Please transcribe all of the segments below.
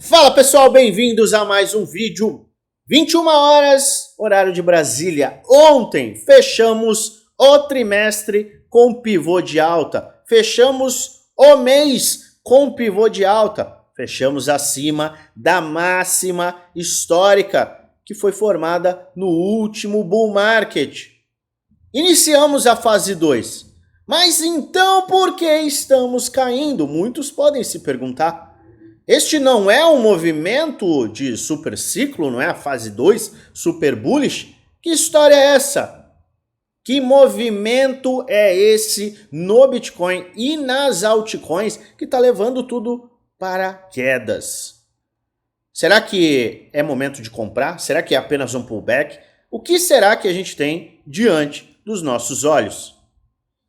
Fala pessoal, bem-vindos a mais um vídeo. 21 horas, horário de Brasília. Ontem fechamos o trimestre com pivô de alta. Fechamos o mês com pivô de alta. Fechamos acima da máxima histórica que foi formada no último bull market. Iniciamos a fase 2. Mas então por que estamos caindo? Muitos podem se perguntar. Este não é um movimento de super ciclo, não é a fase 2, super bullish? Que história é essa? Que movimento é esse no Bitcoin e nas altcoins que está levando tudo para quedas? Será que é momento de comprar? Será que é apenas um pullback? O que será que a gente tem diante dos nossos olhos?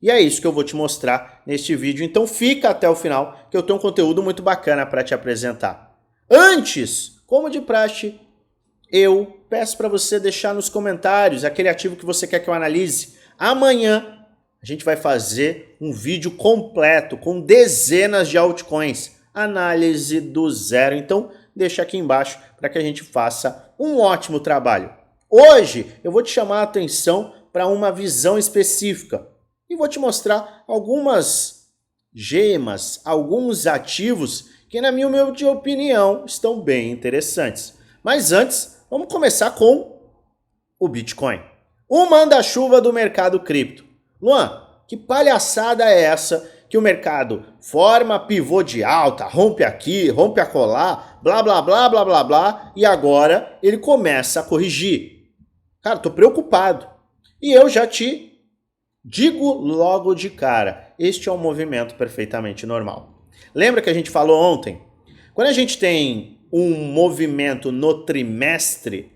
E é isso que eu vou te mostrar neste vídeo, então fica até o final que eu tenho um conteúdo muito bacana para te apresentar. Antes, como de praxe, eu peço para você deixar nos comentários aquele ativo que você quer que eu analise. Amanhã a gente vai fazer um vídeo completo com dezenas de altcoins, análise do zero, então deixa aqui embaixo para que a gente faça um ótimo trabalho. Hoje eu vou te chamar a atenção para uma visão específica. E vou te mostrar algumas gemas, alguns ativos que, na minha humilde opinião, estão bem interessantes. Mas antes, vamos começar com o Bitcoin. O manda-chuva do mercado cripto. Luan, que palhaçada é essa que o mercado forma pivô de alta, rompe aqui, rompe acolá, blá, blá, blá, blá, blá, blá, e agora ele começa a corrigir? Cara, tô preocupado. E eu já te digo logo de cara, este é um movimento perfeitamente normal. Lembra que a gente falou ontem? Quando a gente tem um movimento no trimestre,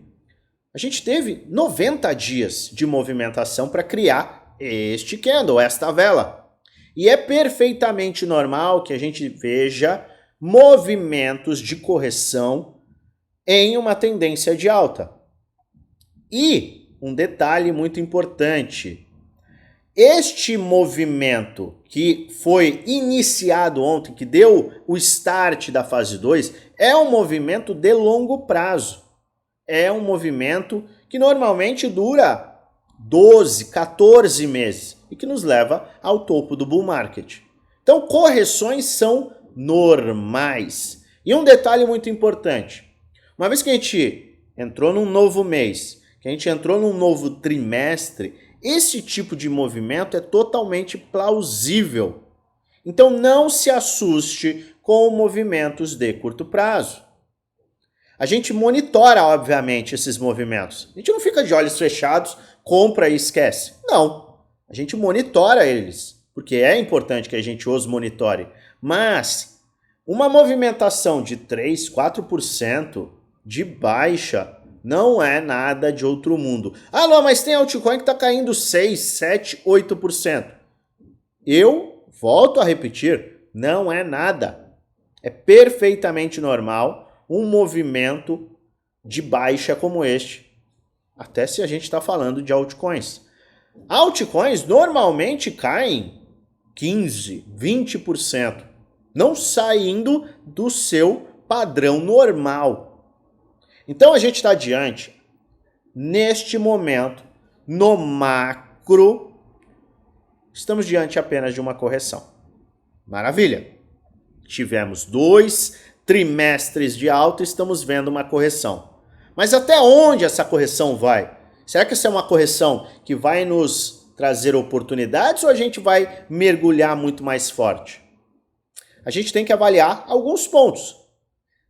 a gente teve 90 dias de movimentação para criar este candle, esta vela. E é perfeitamente normal que a gente veja movimentos de correção em uma tendência de alta. E um detalhe muito importante: este movimento que foi iniciado ontem, que deu o start da fase 2, é um movimento de longo prazo. É um movimento que normalmente dura 12, 14 meses e que nos leva ao topo do bull market. Então, correções são normais. E um detalhe muito importante: uma vez que a gente entrou num novo mês, que a gente entrou num novo trimestre, esse tipo de movimento é totalmente plausível. Então não se assuste com movimentos de curto prazo. A gente monitora, obviamente, esses movimentos. A gente não fica de olhos fechados, compra e esquece. Não. A gente monitora eles, porque é importante que a gente os monitore. Mas uma movimentação de 3, 4% de baixa não é nada de outro mundo. Ah, não, mas tem altcoin que está caindo 6, 7, 8%. Eu volto a repetir, não é nada. É perfeitamente normal um movimento de baixa como este. Até se a gente está falando de altcoins. Altcoins normalmente caem 15, 20%. Não saindo do seu padrão normal. Então a gente está diante, neste momento, no macro, estamos diante apenas de uma correção. Maravilha! Tivemos 2 trimestres de alta e estamos vendo uma correção. Mas até onde essa correção vai? Será que essa é uma correção que vai nos trazer oportunidades ou a gente vai mergulhar muito mais forte? A gente tem que avaliar alguns pontos.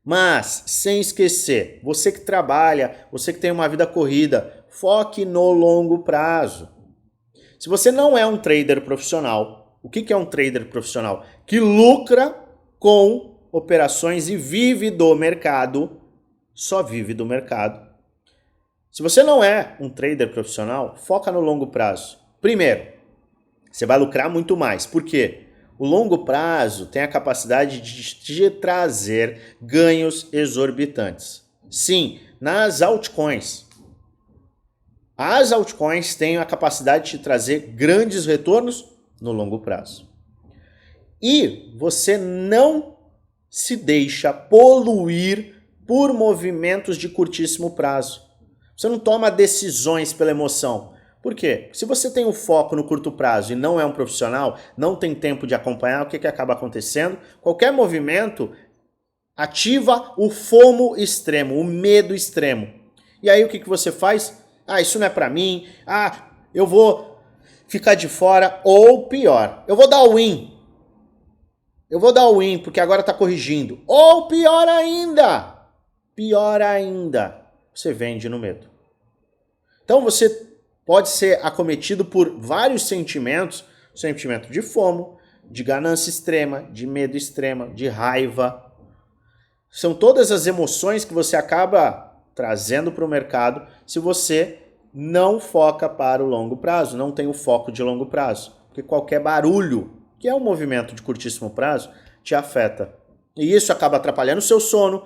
Mas, sem esquecer, você que trabalha, você que tem uma vida corrida, foque no longo prazo. Se você não é um trader profissional, o que é um trader profissional? Que lucra com operações e vive do mercado, só vive do mercado. Se você não é um trader profissional, foca no longo prazo. Primeiro, você vai lucrar muito mais. Por quê? O longo prazo tem a capacidade de te trazer ganhos exorbitantes. Sim, nas altcoins. As altcoins têm a capacidade de te trazer grandes retornos no longo prazo. E você não se deixa poluir por movimentos de curtíssimo prazo. Você não toma decisões pela emoção. Por quê? Se você tem um foco no curto prazo e não é um profissional, não tem tempo de acompanhar, o que acaba acontecendo? Qualquer movimento ativa o FOMO extremo, o medo extremo. E aí o que você faz? Ah, isso não é pra mim. Ah, eu vou ficar de fora. Ou pior, eu vou dar o win. Eu vou dar o win porque agora tá corrigindo. Ou pior ainda, você vende no medo. Então você pode ser acometido por vários sentimentos, sentimento de FOMO, de ganância extrema, de medo extrema, de raiva. São todas as emoções que você acaba trazendo para o mercado se você não foca para o longo prazo, não tem o foco de longo prazo. Porque qualquer barulho, que é um movimento de curtíssimo prazo, te afeta. E isso acaba atrapalhando o seu sono,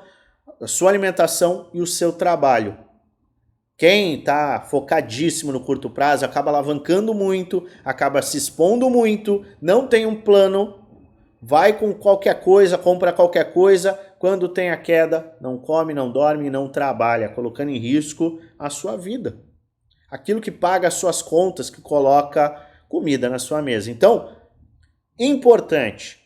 a sua alimentação e o seu trabalho. Quem está focadíssimo no curto prazo acaba alavancando muito, acaba se expondo muito, não tem um plano, vai com qualquer coisa, compra qualquer coisa, quando tem a queda, não come, não dorme, não trabalha, colocando em risco a sua vida. Aquilo que paga as suas contas, que coloca comida na sua mesa. Então, importante,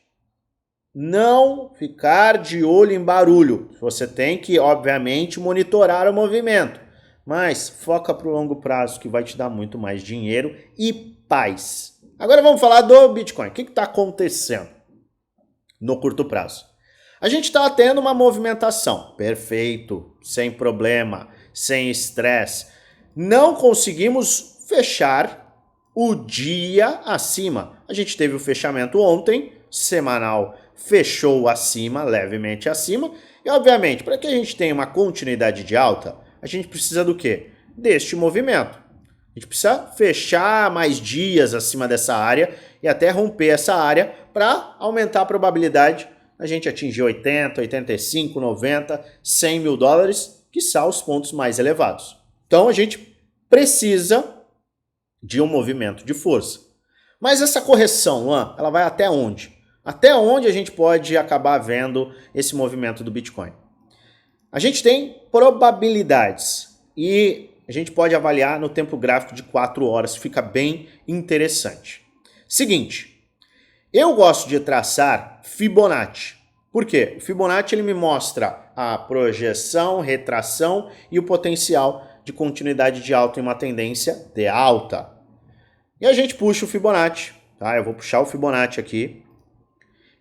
não ficar de olho em barulho. Você tem que, obviamente, monitorar o movimento. Mas foca para o longo prazo, que vai te dar muito mais dinheiro e paz. Agora vamos falar do Bitcoin. O que está acontecendo no curto prazo? A gente está tendo uma movimentação. Perfeito, sem problema, sem estresse. Não conseguimos fechar o dia acima. A gente teve o fechamento ontem, semanal fechou acima, levemente acima. E obviamente, para que a gente tenha uma continuidade de alta, a gente precisa do quê? Deste movimento. A gente precisa fechar mais dias acima dessa área e até romper essa área para aumentar a probabilidade a gente atingir 80, 85, 90, 100 mil dólares, que são os pontos mais elevados. Então a gente precisa de um movimento de força. Mas essa correção, Luan, ela vai até onde? Até onde a gente pode acabar vendo esse movimento do Bitcoin? A gente tem probabilidades e a gente pode avaliar no tempo gráfico de 4 horas, fica bem interessante. Seguinte, eu gosto de traçar Fibonacci. Por quê? O Fibonacci ele me mostra a projeção, retração e o potencial de continuidade de alta em uma tendência de alta. E a gente puxa o Fibonacci, tá? Eu vou puxar o Fibonacci aqui.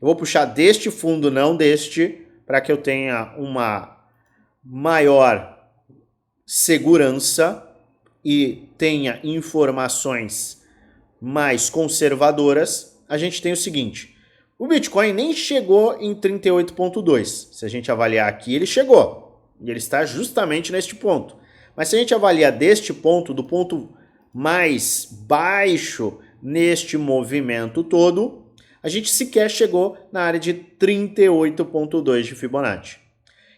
Eu vou puxar deste fundo, não deste, para que eu tenha uma maior segurança e tenha informações mais conservadoras. A gente tem o seguinte, o Bitcoin nem chegou em 38,2. Se a gente avaliar aqui, ele chegou. E ele está justamente neste ponto. Mas se a gente avaliar deste ponto, do ponto mais baixo neste movimento todo, a gente sequer chegou na área de 38,2 de Fibonacci.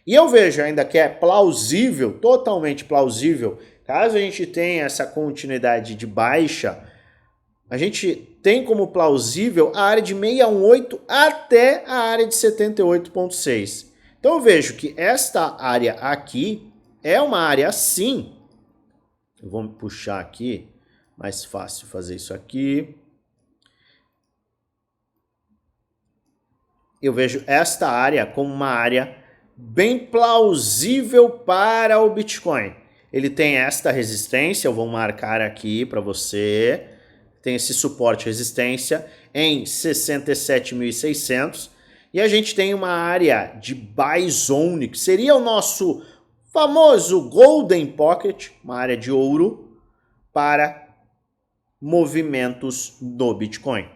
E eu vejo ainda que é plausível, totalmente plausível, caso a gente tenha essa continuidade de baixa, a gente tem como plausível a área de 618 até a área de 78,6. Então eu vejo que esta área aqui é uma área sim. Eu vou puxar aqui, mais fácil fazer isso aqui. Eu vejo esta área como uma área bem plausível para o Bitcoin. Ele tem esta resistência, eu vou marcar aqui para você. Tem esse suporte e resistência em 67.600. E a gente tem uma área de buy zone, que seria o nosso famoso Golden Pocket, uma área de ouro para movimentos no Bitcoin.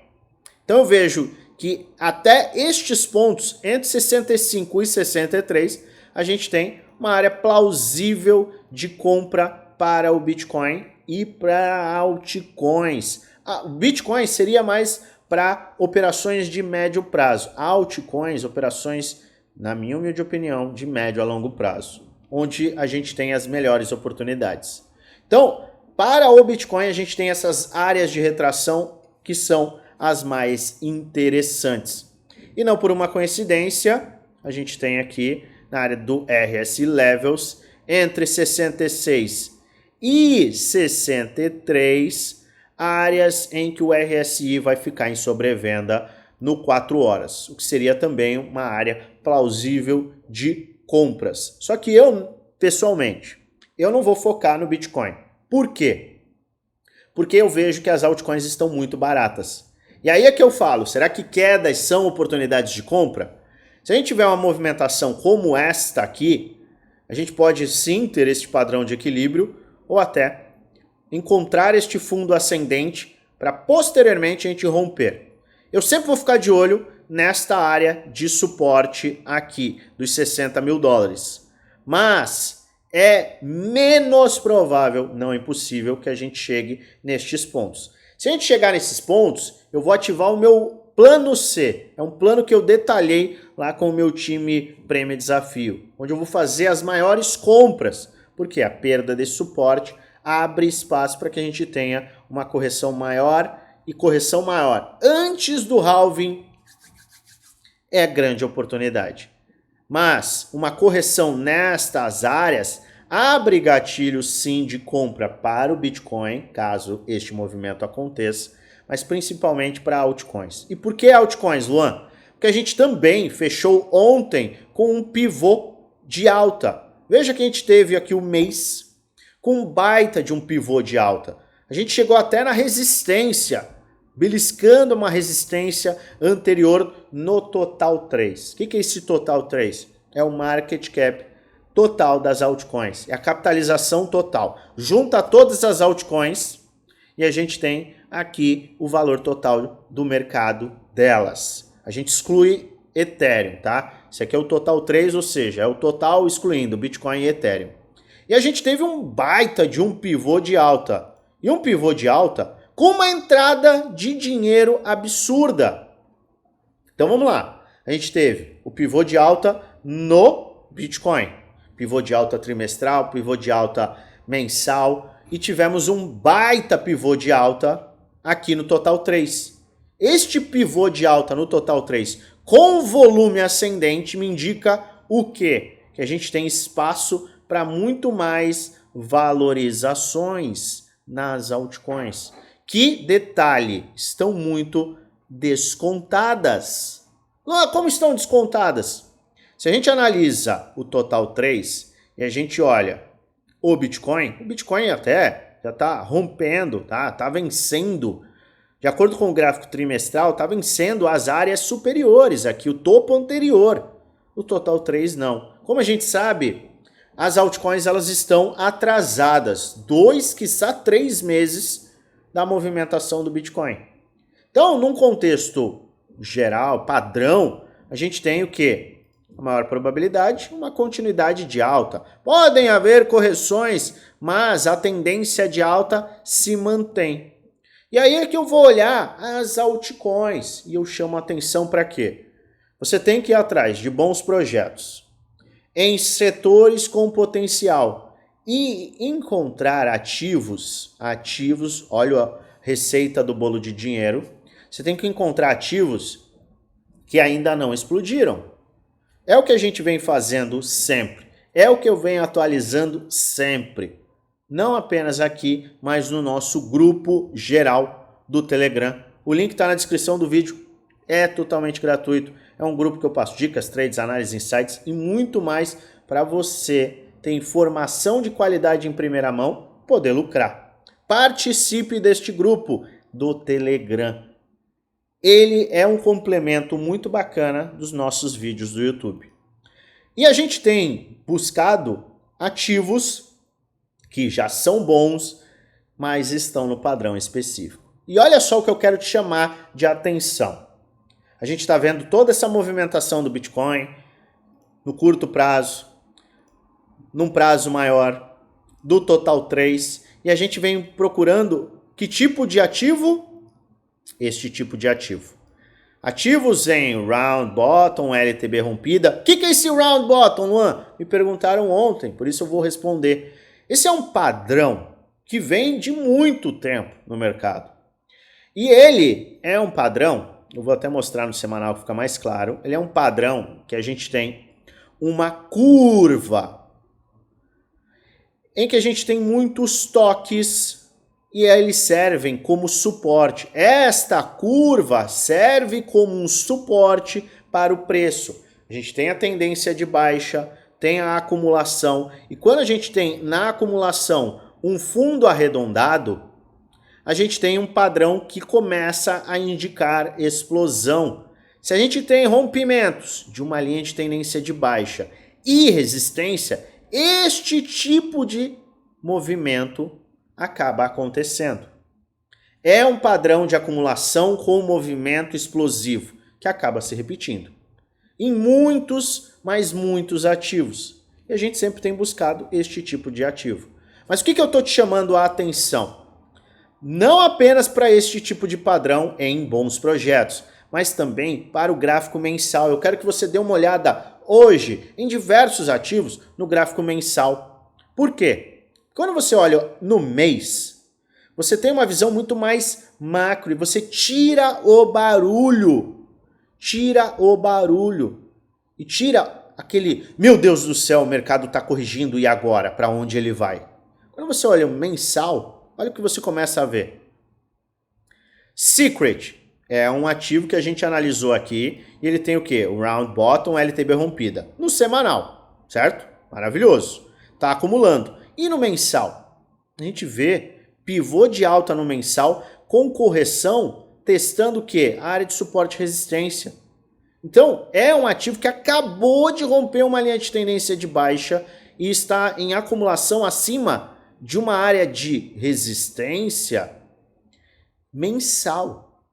Então eu vejo que até estes pontos, entre 65 e 63, a gente tem uma área plausível de compra para o Bitcoin e para altcoins. O Bitcoin seria mais para operações de médio prazo. Altcoins, operações, na minha humilde opinião, de médio a longo prazo, onde a gente tem as melhores oportunidades. Então, para o Bitcoin, a gente tem essas áreas de retração que são as mais interessantes. E não por uma coincidência, a gente tem aqui na área do RSI Levels entre 66 e 63 áreas em que o RSI vai ficar em sobrevenda no 4 horas, o que seria também uma área plausível de compras. Só que eu, pessoalmente, eu não vou focar no Bitcoin. Por quê? Porque eu vejo que as altcoins estão muito baratas. E aí é que eu falo, será que quedas são oportunidades de compra? Se a gente tiver uma movimentação como esta aqui, a gente pode sim ter este padrão de equilíbrio ou até encontrar este fundo ascendente para posteriormente a gente romper. Eu sempre vou ficar de olho nesta área de suporte aqui, dos 60 mil dólares. Mas é menos provável, não impossível, que a gente chegue nestes pontos. Se a gente chegar nesses pontos, eu vou ativar o meu plano C. É um plano que eu detalhei lá com o meu time Prêmio Desafio, onde eu vou fazer as maiores compras, porque a perda desse suporte abre espaço para que a gente tenha uma correção maior e correção maior. Antes do halving é grande oportunidade. Mas uma correção nestas áreas abre gatilhos sim de compra para o Bitcoin, caso este movimento aconteça, mas principalmente para altcoins. E por que altcoins, Luan? Porque a gente também fechou ontem com um pivô de alta. Veja que a gente teve aqui o mês com um baita de um pivô de alta. A gente chegou até na resistência, beliscando uma resistência anterior no total 3. O que é esse total 3? É o market cap total das altcoins, é a capitalização total. Junta todas as altcoins e a gente tem aqui o valor total do mercado delas. A gente exclui Ethereum, tá? Esse aqui é o total 3, ou seja, é o total excluindo Bitcoin e Ethereum. E a gente teve um baita de um pivô de alta. E um pivô de alta com uma entrada de dinheiro absurda. Então vamos lá. A gente teve o pivô de alta no Bitcoin. Pivô de alta trimestral, pivô de alta mensal. E tivemos um baita pivô de alta aqui no total 3. Este pivô de alta no total 3 com volume ascendente me indica o quê? Que a gente tem espaço para muito mais valorizações nas altcoins. Que detalhe, estão muito descontadas. Como estão descontadas? Se a gente analisa o total 3 e a gente olha o Bitcoin até já está rompendo, tá vencendo. De acordo com o gráfico trimestral, está vencendo as áreas superiores, aqui o topo anterior. O total 3 não. Como a gente sabe, as altcoins elas estão atrasadas 2, quiçá 3 meses da movimentação do Bitcoin. Então, num contexto geral, padrão, a gente tem o quê? A maior probabilidade, uma continuidade de alta. Podem haver correções, mas a tendência de alta se mantém. E aí é que eu vou olhar as altcoins e eu chamo a atenção para quê? Você tem que ir atrás de bons projetos em setores com potencial e encontrar ativos, olha a receita do bolo de dinheiro, você tem que encontrar ativos que ainda não explodiram. É o que a gente vem fazendo sempre, é o que eu venho atualizando sempre. Não apenas aqui, mas no nosso grupo geral do Telegram. O link está na descrição do vídeo, é totalmente gratuito. É um grupo que eu passo dicas, trades, análises, insights e muito mais para você ter informação de qualidade em primeira mão, poder lucrar. Participe deste grupo do Telegram. Ele é um complemento muito bacana dos nossos vídeos do YouTube. E a gente tem buscado ativos que já são bons, mas estão no padrão específico. E olha só o que eu quero te chamar de atenção. A gente está vendo toda essa movimentação do Bitcoin no curto prazo, num prazo maior, do total 3, e a gente vem procurando que tipo de ativo? Este tipo de ativo. Ativos em round bottom, LTB rompida. O que é esse round bottom, Luan? Me perguntaram ontem, por isso eu vou responder. Esse é um padrão que vem de muito tempo no mercado. E ele é um padrão eu vou até mostrar no semanal que fica mais claro, ele é um padrão que a gente tem uma curva em que a gente tem muitos toques e eles servem como suporte. Esta curva serve como um suporte para o preço. A gente tem a tendência de baixa, tem a acumulação, e quando a gente tem na acumulação um fundo arredondado, a gente tem um padrão que começa a indicar explosão. Se a gente tem rompimentos de uma linha de tendência de baixa e resistência, este tipo de movimento acaba acontecendo. É um padrão de acumulação com movimento explosivo que acaba se repetindo em muitos, mas muitos ativos. E a gente sempre tem buscado este tipo de ativo. Mas o que eu estou te chamando a atenção? Não apenas para este tipo de padrão em bons projetos, mas também para o gráfico mensal. Eu quero que você dê uma olhada hoje em diversos ativos no gráfico mensal. Por quê? Quando você olha no mês, você tem uma visão muito mais macro e você tira o barulho. Tira o barulho. E tira aquele, meu Deus do céu, o mercado está corrigindo e agora? Para onde ele vai? Quando você olha o mensal, olha o que você começa a ver. Secret é um ativo que a gente analisou aqui e ele tem o quê? O round bottom, LTB rompida. No semanal, certo? Maravilhoso. Está acumulando. E no mensal? A gente vê pivô de alta no mensal com correção testando o quê? A área de suporte e resistência. Então, é um ativo que acabou de romper uma linha de tendência de baixa e está em acumulação acima de uma área de resistência mensal.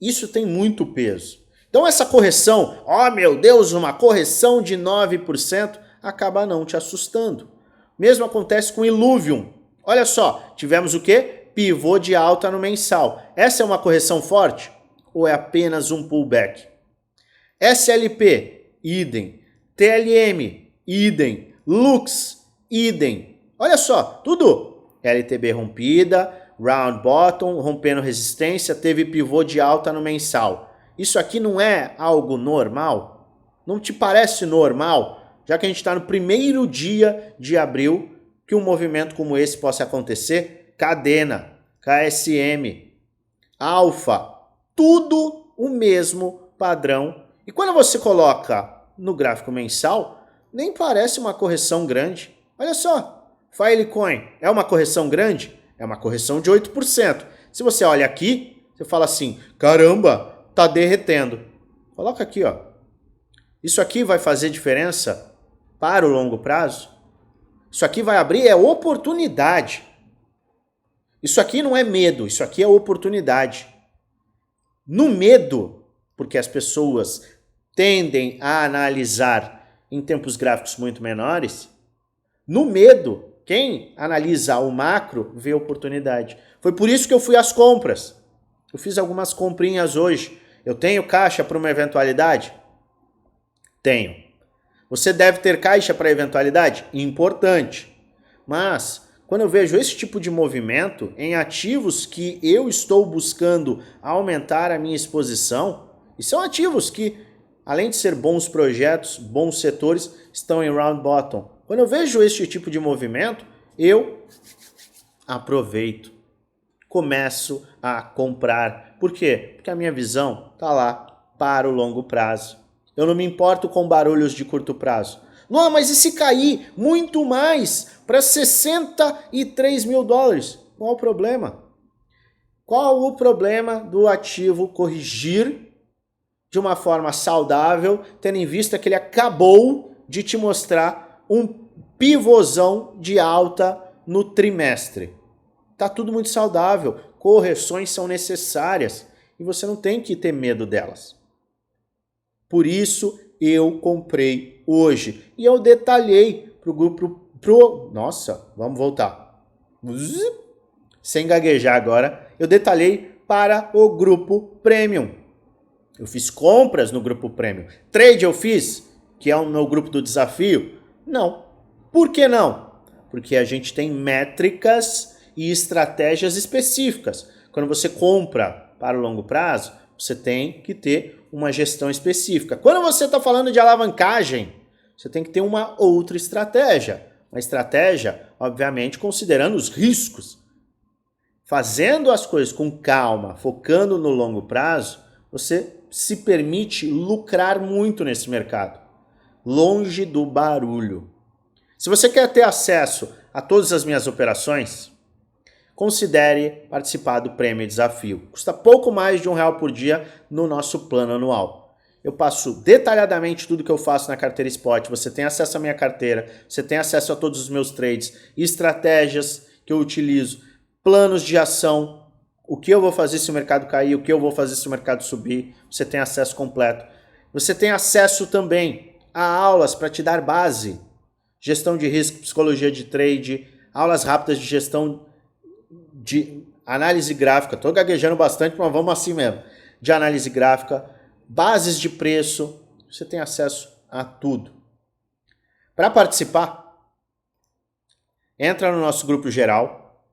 Isso tem muito peso. Então essa correção, oh meu Deus, uma correção de 9%, acaba não te assustando. Mesmo acontece com Illuvium. Olha só, tivemos o quê? Pivô de alta no mensal. Essa é uma correção forte? Ou é apenas um pullback? SLP, idem. TLM, idem. Lux, idem. Olha só, tudo LTB rompida, round bottom, rompendo resistência, teve pivô de alta no mensal. Isso aqui não é algo normal? Não te parece normal? Já que a gente está no primeiro dia de abril, que um movimento como esse possa acontecer? Cadena, KSM, Alfa, tudo o mesmo padrão. E quando você coloca no gráfico mensal, nem parece uma correção grande. Olha só. Filecoin é uma correção grande? É uma correção de 8%. Se você olha aqui, você fala assim, caramba, tá derretendo. Coloca aqui, ó. Isso aqui vai fazer diferença para o longo prazo? Isso aqui vai abrir oportunidade. Isso aqui não é medo, isso aqui é oportunidade. No medo, porque as pessoas tendem a analisar em tempos gráficos muito menores, no medo, quem analisa o macro vê oportunidade. Foi por isso que eu fui às compras. Eu fiz algumas comprinhas hoje. Eu tenho caixa para uma eventualidade? Tenho. Você deve ter caixa para eventualidade? Importante. Mas, quando eu vejo esse tipo de movimento em ativos que eu estou buscando aumentar a minha exposição, e são ativos que, além de ser bons projetos, bons setores, estão em round bottom. Quando eu vejo esse tipo de movimento, eu aproveito, começo a comprar. Por quê? Porque a minha visão está lá para o longo prazo. Eu não me importo com barulhos de curto prazo. Não, mas e se cair muito mais para 63 mil dólares? Qual o problema? Qual o problema do ativo corrigir de uma forma saudável, tendo em vista que ele acabou de te mostrar um pivôzão de alta no trimestre? Tá tudo muito saudável, correções são necessárias e você não tem que ter medo delas. Por isso eu comprei hoje e eu detalhei pro grupo Nossa, vamos voltar. Sem gaguejar agora, eu detalhei para o grupo Premium. Eu fiz compras no grupo Premium. Trade eu fiz, que é o meu grupo do desafio? Não. Por que não? Porque a gente tem métricas e estratégias específicas. Quando você compra para o longo prazo, você tem que ter uma gestão específica. Quando você está falando de alavancagem, você tem que ter uma outra estratégia. Uma estratégia, obviamente, considerando os riscos. Fazendo as coisas com calma, focando no longo prazo, você se permite lucrar muito nesse mercado. Longe do barulho. Se você quer ter acesso a todas as minhas operações, considere participar do Prêmio Desafio. Custa pouco mais de R$1 por dia no nosso plano anual. Eu passo detalhadamente tudo que eu faço na carteira Spot. Você tem acesso à minha carteira, você tem acesso a todos os meus trades, estratégias que eu utilizo, planos de ação, o que eu vou fazer se o mercado cair, o que eu vou fazer se o mercado subir. Você tem acesso completo. Você tem acesso também a aulas para te dar base, gestão de risco, psicologia de trade, aulas rápidas de gestão de análise gráfica. Estou gaguejando bastante, mas vamos assim mesmo. De análise gráfica, bases de preço, você tem acesso a tudo. Para participar, entra no nosso grupo geral,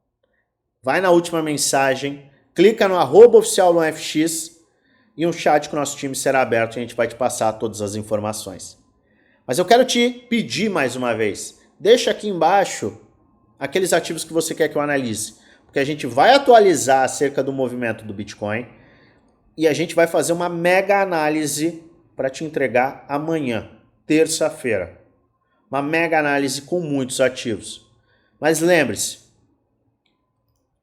vai na última mensagem, clica no @oficialluanfx e um chat com o nosso time será aberto e a gente vai te passar todas as informações. Mas eu quero te pedir mais uma vez, deixa aqui embaixo aqueles ativos que você quer que eu analise, porque a gente vai atualizar acerca do movimento do Bitcoin e a gente vai fazer uma mega análise para te entregar amanhã, terça-feira. Uma mega análise com muitos ativos. Mas lembre-se,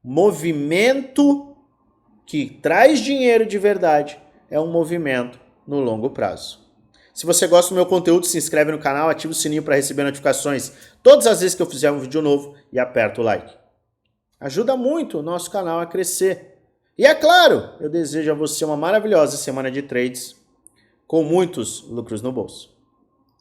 movimento que traz dinheiro de verdade é um movimento no longo prazo. Se você gosta do meu conteúdo, se inscreve no canal, ativa o sininho para receber notificações todas as vezes que eu fizer um vídeo novo e aperta o like. Ajuda muito o nosso canal a crescer. E é claro, eu desejo a você uma maravilhosa semana de trades com muitos lucros no bolso.